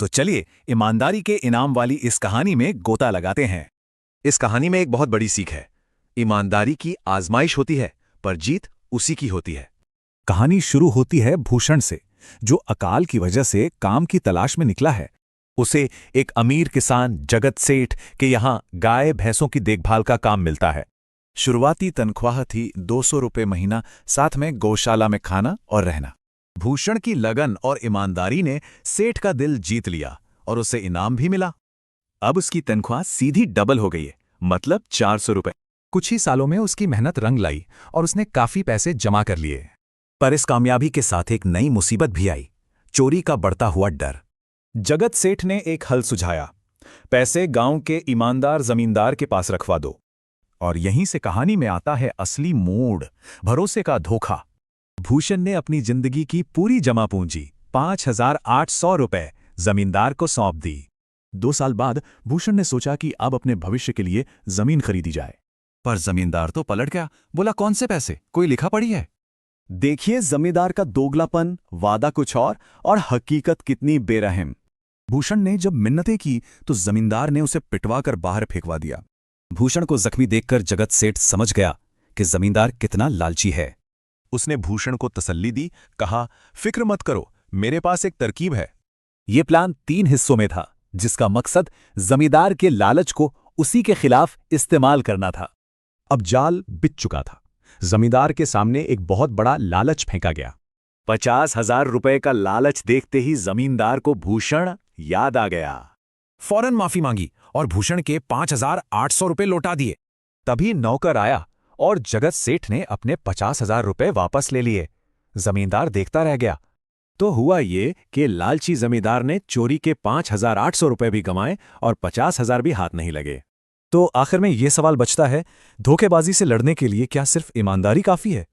तो चलिए ईमानदारी के इनाम वाली इस कहानी में गोता लगाते हैं। इस कहानी में एक बहुत बड़ी सीख है। ईमानदारी की आजमाइश होती है, पर जीत उसी की होती है। कहानी शुरू होती है भूषण से, जो अकाल की वजह से काम की तलाश में निकला है। उसे एक अमीर किसान जगत सेठ के यहाँ गाय भैंसों की देखभाल का काम मिलता है। शुरुआती तनख्वाह थी 200 रुपये महीना, साथ में गौशाला में खाना और रहना। भूषण की लगन और ईमानदारी ने सेठ का दिल जीत लिया और उसे इनाम भी मिला। अब उसकी तनख्वाह सीधी डबल हो गई है, मतलब 400 रुपये। कुछ ही सालों में उसकी मेहनत रंग लाई और उसने काफी पैसे जमा कर लिए। पर इस कामयाबी के साथ एक नई मुसीबत भी आई, चोरी का बढ़ता हुआ डर। जगत सेठ ने एक हल सुझाया, पैसे गांव के ईमानदार जमींदार के पास रखवा दो। और यहीं से कहानी में आता है असली मोड़, भरोसे का धोखा। भूषण ने अपनी जिंदगी की पूरी जमा पूंजी 5,800 रुपये जमींदार को सौंप दी। 2 साल बाद भूषण ने सोचा कि अब अपने भविष्य के लिए जमीन खरीदी जाए। पर जमींदार तो पलट गया, बोला कौन से पैसे, कोई लिखा पड़ी है। देखिए जमींदार का दोगलापन, वादा कुछ और हकीकत कितनी बेरहम। भूषण ने जब मिन्नतें की तो जमींदार ने उसे पिटवा कर बाहर फेंकवा दिया। भूषण को जख्मी देखकर जगत सेठ समझ गया कि जमींदार कितना लालची है। उसने भूषण को तसल्ली दी, कहा फिक्र मत करो, मेरे पास एक तरकीब है। ये प्लान 3 हिस्सों में था, जिसका मकसद जमींदार के लालच को उसी के खिलाफ इस्तेमाल करना था। अब जाल बिछ चुका था। जमींदार के सामने एक बहुत बड़ा लालच फेंका गया। 50,000 रुपए का लालच देखते ही जमींदार को भूषण याद आ गया। फौरन माफी मांगी और भूषण के 5,800 रुपए लौटा दिए। तभी नौकर आया और जगत सेठ ने अपने 50,000 रुपए वापस ले लिए। जमींदार देखता रह गया। तो हुआ ये कि लालची जमींदार ने चोरी के 5,800 रुपए भी गंवाए और 50,000 भी हाथ नहीं लगे। तो आखिर में ये सवाल बचता है, धोखेबाजी से लड़ने के लिए क्या सिर्फ ईमानदारी काफी है?